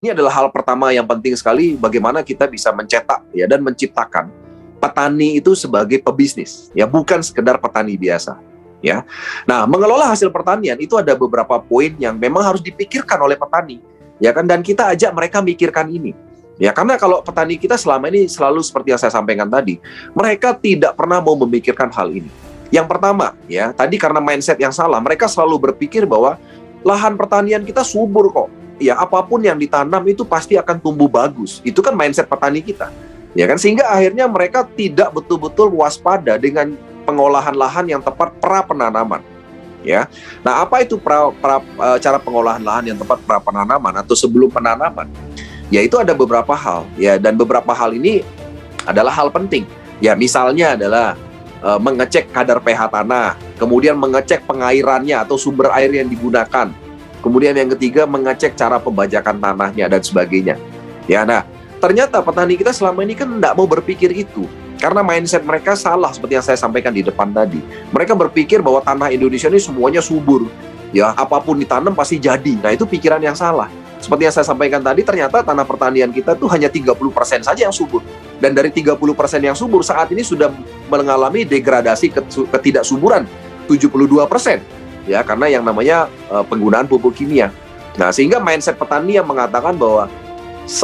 Ini adalah hal pertama yang penting sekali, bagaimana kita bisa mencetak ya dan menciptakan petani itu sebagai pebisnis, ya bukan sekedar petani biasa. Ya, nah mengelola hasil pertanian itu ada beberapa poin yang memang harus dipikirkan oleh petani, ya kan? Dan kita ajak mereka mikirkan ini, ya karena kalau petani kita selama ini selalu seperti yang saya sampaikan tadi, mereka tidak pernah mau memikirkan hal ini. Yang pertama, ya tadi karena mindset yang salah, mereka selalu berpikir bahwa lahan pertanian kita subur kok. Ya apapun yang ditanam itu pasti akan tumbuh bagus. Itu kan mindset petani kita. Ya kan, sehingga akhirnya mereka tidak betul-betul waspada dengan pengolahan lahan yang tepat pra penanaman. Ya. Nah, apa itu cara pengolahan lahan yang tepat pra penanaman atau sebelum penanaman? Ya itu ada beberapa hal, ya, dan beberapa hal ini adalah hal penting. Ya, misalnya adalah mengecek kadar pH tanah, kemudian mengecek pengairannya atau sumber air yang digunakan. Kemudian yang ketiga, mengecek cara pembajakan tanahnya dan sebagainya. Ya, nah, ternyata petani kita selama ini kan tidak mau berpikir itu. Karena mindset mereka salah seperti yang saya sampaikan di depan tadi. Mereka berpikir bahwa tanah Indonesia ini semuanya subur. Ya, apapun ditanam pasti jadi. Nah, itu pikiran yang salah. Seperti yang saya sampaikan tadi, ternyata tanah pertanian kita tuh hanya 30% saja yang subur. Dan dari 30% yang subur saat ini sudah mengalami degradasi ketidaksuburan 72%. Ya, karena yang namanya penggunaan pupuk kimia. Nah, sehingga mindset petani yang mengatakan bahwa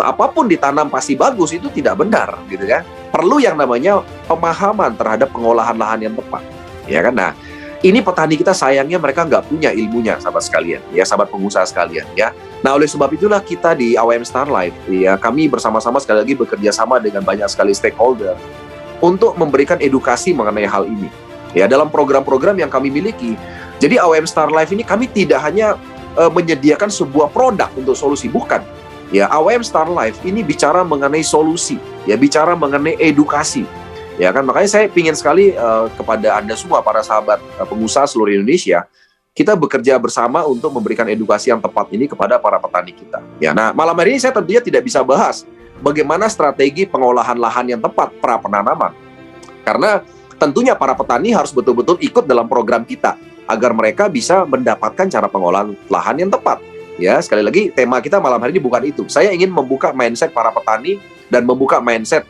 apapun ditanam pasti bagus itu tidak benar, gitu kan. Perlu yang namanya pemahaman terhadap pengolahan lahan yang tepat, ya kan. Nah, ini petani kita sayangnya mereka nggak punya ilmunya, sahabat sekalian, ya sahabat pengusaha sekalian, ya. Nah, oleh sebab itulah kita di AWM Starlife, ya kami bersama-sama sekali lagi bekerja sama dengan banyak sekali stakeholder untuk memberikan edukasi mengenai hal ini. Ya, dalam program-program yang kami miliki. Jadi AWM Starlife ini kami tidak hanya menyediakan sebuah produk untuk solusi, bukan. Ya, AWM Starlife ini bicara mengenai solusi, ya bicara mengenai edukasi. Ya kan, makanya saya ingin sekali kepada Anda semua para sahabat pengusaha seluruh Indonesia, kita bekerja bersama untuk memberikan edukasi yang tepat ini kepada para petani kita. Ya, nah malam hari ini saya tentunya tidak bisa bahas bagaimana strategi pengolahan lahan yang tepat pra penanaman. Karena tentunya para petani harus betul-betul ikut dalam program kita agar mereka bisa mendapatkan cara pengolahan lahan yang tepat. Ya, sekali lagi tema kita malam hari ini bukan itu. Saya ingin membuka mindset para petani dan membuka mindset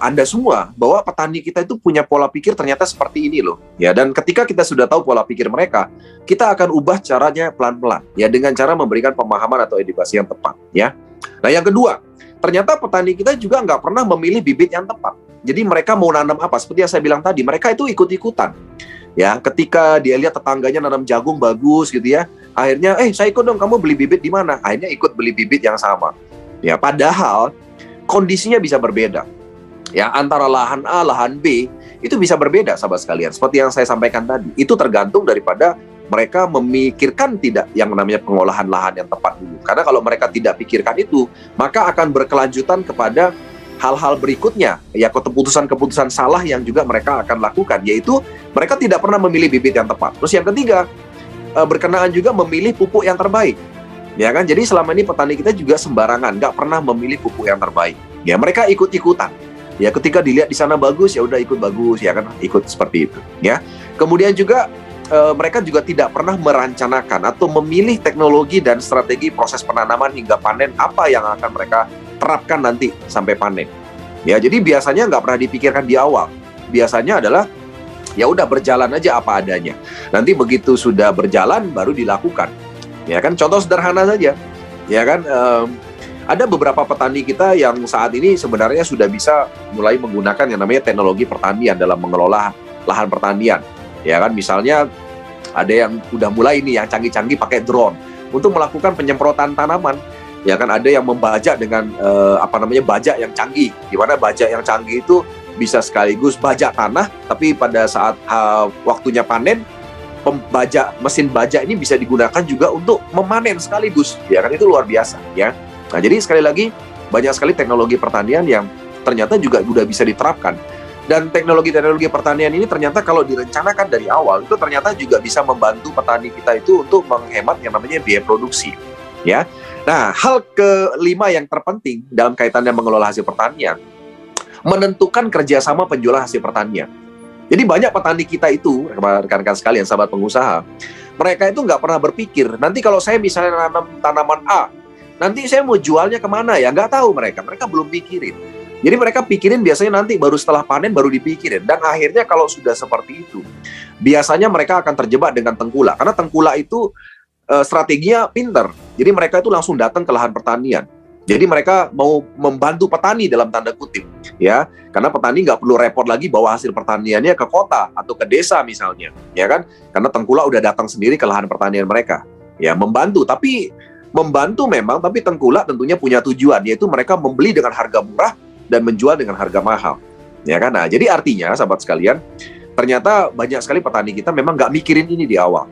Anda semua bahwa petani kita itu punya pola pikir ternyata seperti ini loh. Ya, dan ketika kita sudah tahu pola pikir mereka, kita akan ubah caranya pelan-pelan ya dengan cara memberikan pemahaman atau edukasi yang tepat, ya. Nah, yang kedua, ternyata petani kita juga nggak pernah memilih bibit yang tepat. Jadi mereka mau nanam apa? Seperti yang saya bilang tadi, mereka itu ikut-ikutan. Ya, ketika dia lihat tetangganya nanam jagung bagus gitu ya, akhirnya saya ikut dong, kamu beli bibit di mana? Akhirnya ikut beli bibit yang sama. Ya, padahal kondisinya bisa berbeda. Ya, antara lahan A, lahan B itu bisa berbeda, sahabat sekalian. Seperti yang saya sampaikan tadi, itu tergantung daripada mereka memikirkan tidak yang namanya pengolahan lahan yang tepat dulu. Karena kalau mereka tidak pikirkan itu, maka akan berkelanjutan kepada hal-hal berikutnya, ya keputusan-keputusan salah yang juga mereka akan lakukan, yaitu mereka tidak pernah memilih bibit yang tepat. Terus yang ketiga, berkenaan juga memilih pupuk yang terbaik, ya kan? Jadi selama ini petani kita juga sembarangan, nggak pernah memilih pupuk yang terbaik. Ya, mereka ikut-ikutan. Ya, ketika dilihat di sana bagus, ya udah ikut bagus, ya kan? Ikut seperti itu, ya. Kemudian juga mereka juga tidak pernah merencanakan atau memilih teknologi dan strategi proses penanaman hingga panen apa yang akan mereka terapkan nanti sampai panen. Ya, jadi biasanya nggak pernah dipikirkan di awal. Biasanya adalah ya udah berjalan aja apa adanya. Nanti begitu sudah berjalan baru dilakukan. Ya kan, contoh sederhana saja. Ya kan, ada beberapa petani kita yang saat ini sebenarnya sudah bisa mulai menggunakan yang namanya teknologi pertanian dalam mengelola lahan pertanian. Ya kan, misalnya ada yang udah mulai nih yang canggih-canggih pakai drone untuk melakukan penyemprotan tanaman. Ya kan, ada yang membajak dengan bajak yang canggih. Di mana bajak yang canggih itu bisa sekaligus bajak tanah, tapi pada saat waktunya panen, mesin bajak ini bisa digunakan juga untuk memanen sekaligus. Ya kan, itu luar biasa, ya. Nah, jadi sekali lagi banyak sekali teknologi pertanian yang ternyata juga sudah bisa diterapkan. Dan teknologi-teknologi pertanian ini ternyata kalau direncanakan dari awal, itu ternyata juga bisa membantu petani kita itu untuk menghemat yang namanya biaya produksi. Ya. Nah, hal kelima yang terpenting dalam kaitannya mengelola hasil pertanian, menentukan kerjasama penjualan hasil pertanian. Jadi banyak petani kita itu, rekan-rekan sekalian, sahabat pengusaha, mereka itu nggak pernah berpikir, nanti kalau saya misalnya nanam tanaman A, nanti saya mau jualnya kemana ya? Nggak tahu mereka belum pikirin. Jadi mereka pikirin biasanya nanti baru setelah panen baru dipikirin. Dan akhirnya kalau sudah seperti itu, biasanya mereka akan terjebak dengan tengkulak. Karena tengkulak itu strateginya pinter. Jadi mereka itu langsung datang ke lahan pertanian. Jadi mereka mau membantu petani dalam tanda kutip, ya, karena petani nggak perlu repot lagi bawa hasil pertaniannya ke kota atau ke desa misalnya, ya kan? Karena tengkulak udah datang sendiri ke lahan pertanian mereka, ya, membantu. Tapi membantu memang, tapi tengkulak tentunya punya tujuan, yaitu mereka membeli dengan harga murah dan menjual dengan harga mahal, ya kan? Nah, jadi artinya, sahabat sekalian, ternyata banyak sekali petani kita memang nggak mikirin ini di awal,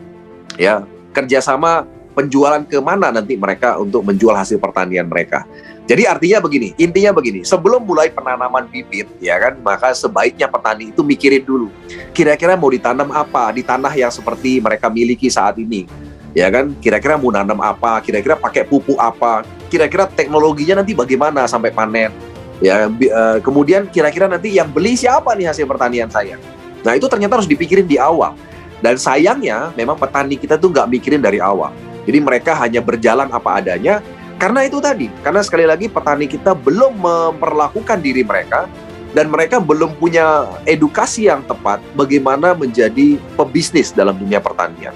ya, kerjasama penjualan ke mana nanti mereka untuk menjual hasil pertanian mereka. Jadi artinya begini, intinya begini, sebelum mulai penanaman bibit, ya kan, maka sebaiknya petani itu mikirin dulu, kira-kira mau ditanam apa di tanah yang seperti mereka miliki saat ini, ya kan, kira-kira mau nanam apa, kira-kira pakai pupuk apa, kira-kira teknologinya nanti bagaimana sampai panen, ya, kemudian kira-kira nanti yang beli siapa nih hasil pertanian saya. Nah, itu ternyata harus dipikirin di awal. Dan sayangnya, memang petani kita tuh nggak mikirin dari awal. Jadi mereka hanya berjalan apa adanya, karena itu tadi, karena sekali lagi petani kita belum memperlakukan diri mereka, dan mereka belum punya edukasi yang tepat bagaimana menjadi pebisnis dalam dunia pertanian.